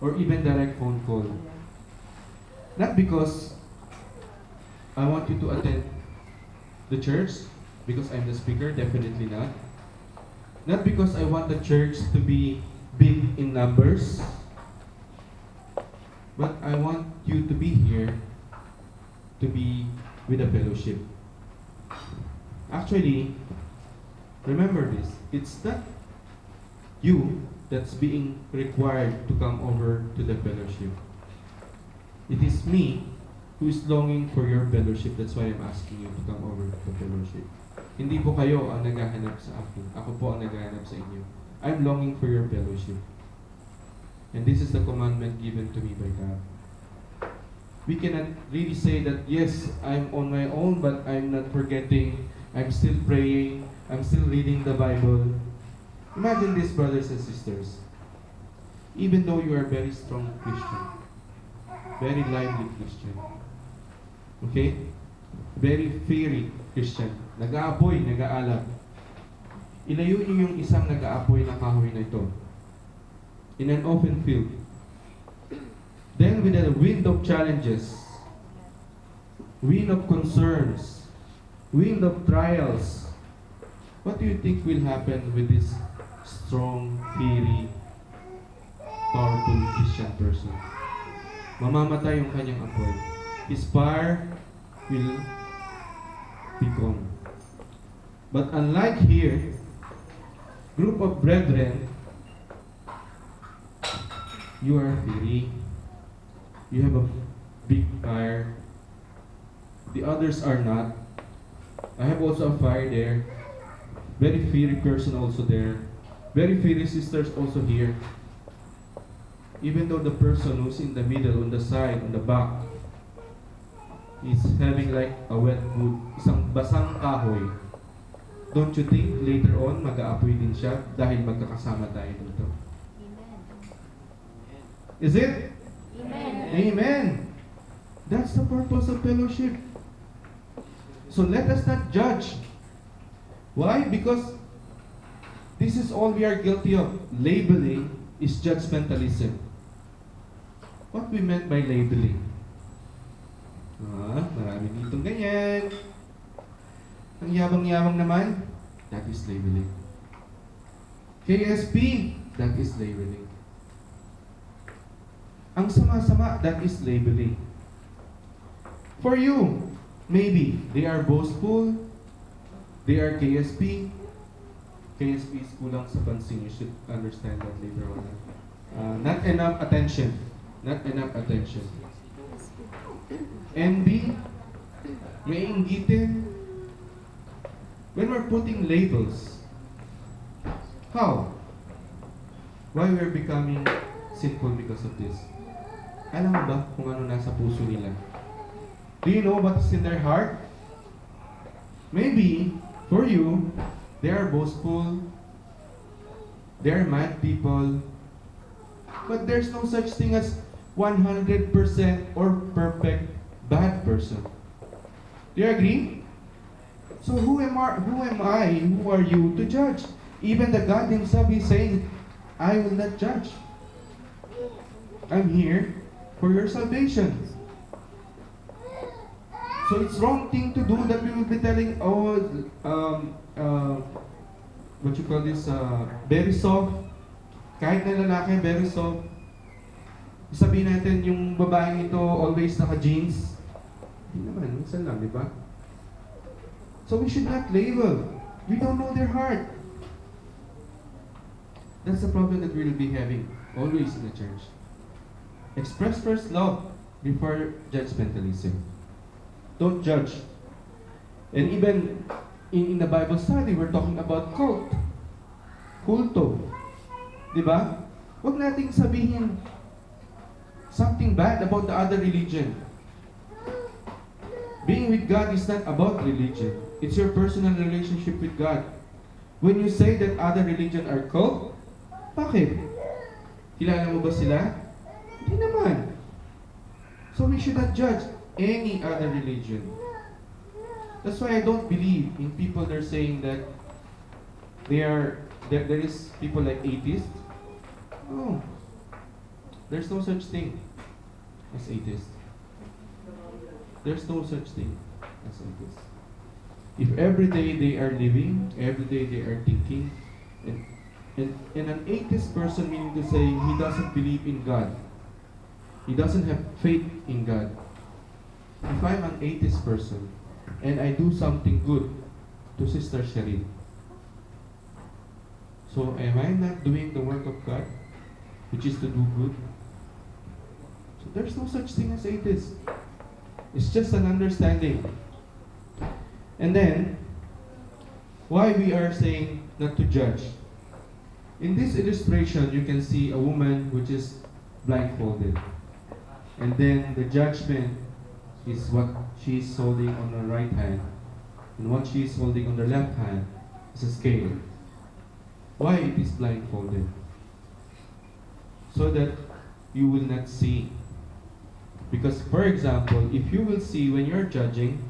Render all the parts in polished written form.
or even direct phone call. Not because I want you to attend the church, because I'm the speaker, definitely not. Not because I want the church to be big in numbers, but I want you to be here to be with a fellowship. Actually, remember this, it's not you that's being required to come over to the fellowship. It is me who is longing for your fellowship. That's why I'm asking you to come over to the fellowship. Hindi po kayo ang naghahanap sa akin. Ako po ang naghahanap sa inyo. I'm longing for your fellowship. And this is the commandment given to me by God. We cannot really say that, yes, I'm on my own, but I'm not forgetting. I'm still praying. I'm still reading the Bible. Imagine this, brothers and sisters. Even though you are a very strong Christian, very lively Christian, okay? Very fiery Christian, nag-aapoy, nag-aalab. Ilayo niyo yung isang nag-aapoy na kahoy na ito in an open field. Then with a wind of challenges, wind of concerns, wind of trials, what do you think will happen with this strong, fiery, powerful Christian person? Mamamatay yung kanyang apoy. His fire will be gone. But unlike here, group of brethren, you are fiery. You have a big fire. The others are not. I have also a fire there. Very fiery person also there. Very fiery sisters also here. Even though the person who's in the middle, on the side, on the back, is having like a wet wood, isang basang kahoy, don't you think later on mag-aapoy din siya dahil magkakasama tayo dito? Is it? Amen. Amen. That's the purpose of fellowship. So let us not judge. Why? Because this is all we are guilty of. Labeling is judgmentalism. What we meant by labeling? Marami ditong ganyan. Ang yabang-yabang naman, that is labeling. KSP, that is labeling. Ang sama-sama, that is labeling. For you, maybe, they are boastful, they are KSP. KSP is kulang sa pansin. You should understand that later on. Not enough attention. Not enough attention. Envy, may inggitin. When we're putting labels, how? Why we're becoming sinful because of this? Alam mo ba kung ano nasa puso nila? Do you know what's in their heart? Maybe, for you, they are boastful, they are mad people, but there's no such thing as 100% or perfect bad person. Do you agree? So who am I, who are you to judge? Even the God himself is saying, I will not judge. I'm here for your salvation. So it's wrong thing to do that we will be telling, what you call this, very soft. Kahit na lalaki, very soft. Sabihin natin yung babaeng ito always naka-jeans. Hindi naman, minsan lang, di ba? So we should not label. We don't know their heart. That's the problem that we'll be having always in the church. Express first love before judgmentalism. Don't judge. And even in the Bible study, we're talking about cult. Kulto. Diba? Huwag nating sabihin something bad about the other religion. Being with God is not about religion. It's your personal relationship with God. When you say that other religion are cult, bakit? Kilala mo ba sila? Hindi naman. So we should not judge any other religion. That's why I don't believe in people that are saying that there is people like atheists. Oh, There's no such thing as atheist. There's no such thing as atheist. If every day they are living, every day they are thinking, and an atheist person, meaning to say he doesn't believe in God, he doesn't have faith in God. If I'm an atheist person and I do something good to Sister Cheryl, so am I not doing the work of God, which is to do good? So there's no such thing as atheist. It's just an understanding. And then, why we are saying not to judge? In this illustration, you can see a woman which is blindfolded. And then the judgment is what she is holding on her right hand. And what she is holding on the left hand is a scale. Why it is blindfolded? So that you will not see. Because, for example, if you will see when you're judging,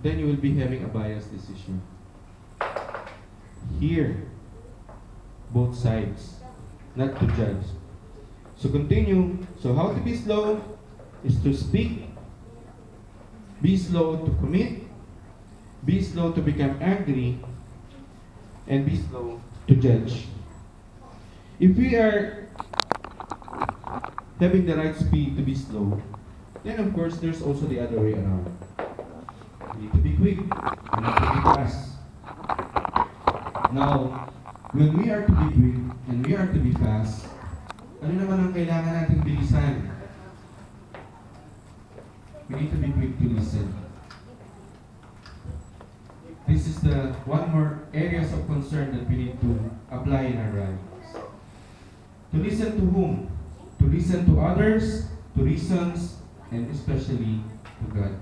then you will be having a biased decision. Hear both sides, not to judge. So continue. So how to be slow is to speak, be slow to commit, be slow to become angry, and be slow to judge. If we are having the right speed to be slow, then of course there's also the other way around. We need to be quick, we need to be fast. Now, when we are to be quick and we are to be fast, ano naman ang kailangan natin bilisan? We need to be quick to listen. This is the one more areas of concern that we need to apply in our lives. To listen to whom? To listen to others, to reasons, and especially to God.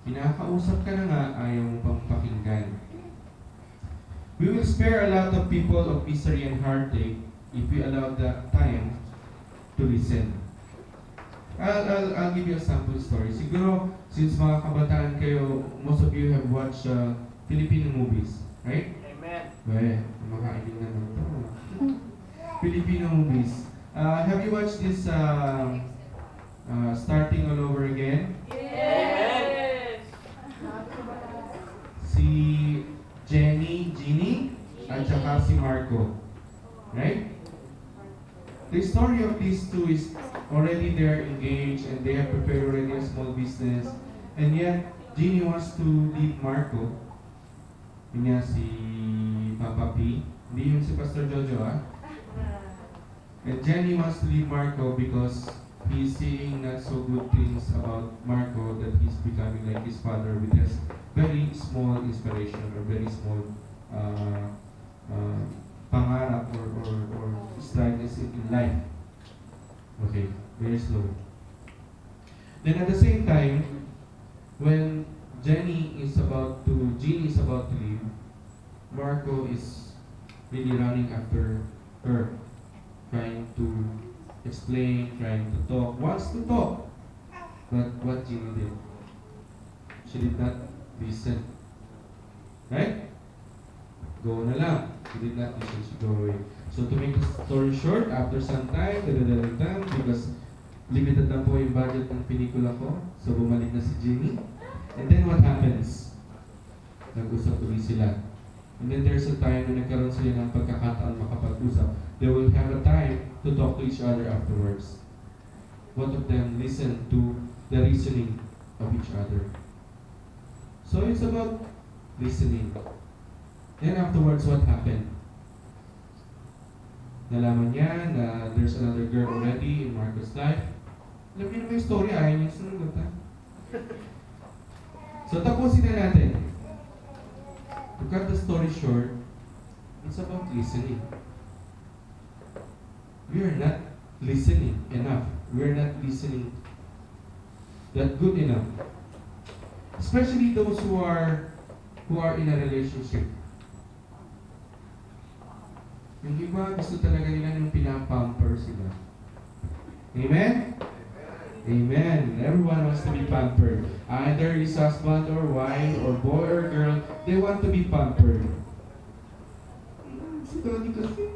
Pinakausap ka na nga, ayaw mong pampakinggan. We will spare a lot of people of misery and heartache if we allow the time to listen. I'll give you a sample story. Siguro, since mga kabataan kayo, most of you have watched Filipino movies, right? Amen. Well, makailing na naman ito. Filipino movies. Have you watched this Starting All Over Again? Yes! Si Jeannie, at saka si Marco. Right? The story of these two is already they are engaged and they have prepared already a small business. And yet, Jeannie wants to leave Marco. Yun nga si Papa P. Hindi yun si Pastor Jojo, ah. And Jenny wants to leave Marco because he's seeing not so good things about Marco, that he's becoming like his father with his very small inspiration or very small pangarap or strides in life. Okay, very slow. Then at the same time, when Jeannie is about to leave, Marco is really running after her, trying to explain, trying to talk, wants to talk. But what Jeannie did? She did not listen. Right? Go na lang. She did not listen, she go away. So to make the story short, after some time, because limited lang po yung budget ng pelikula ko, so bumalik na si Jeannie. And then what happens? Nag-usap ulit sila. And then there's a time na nagkaroon sila ng pagkakataon makapag-usap. They will have a time to talk to each other afterwards. Both of them listen to the reasoning of each other. So it's about listening. Then afterwards, what happened? Nalaman niya na there's another girl already in Marco's life. Alam niyo naman yung story, ayaw niyo sunod, ha? So tapusin na natin. To cut the story short, it's about listening. We are not listening enough. We are not listening that good enough. Especially those who are in a relationship. Yung iba, gusto talaga nila yung pinapamper sila. Amen? Amen. Everyone wants to be pampered. Either is husband or wife or boy or girl, they want to be pampered. Si Tony kasi,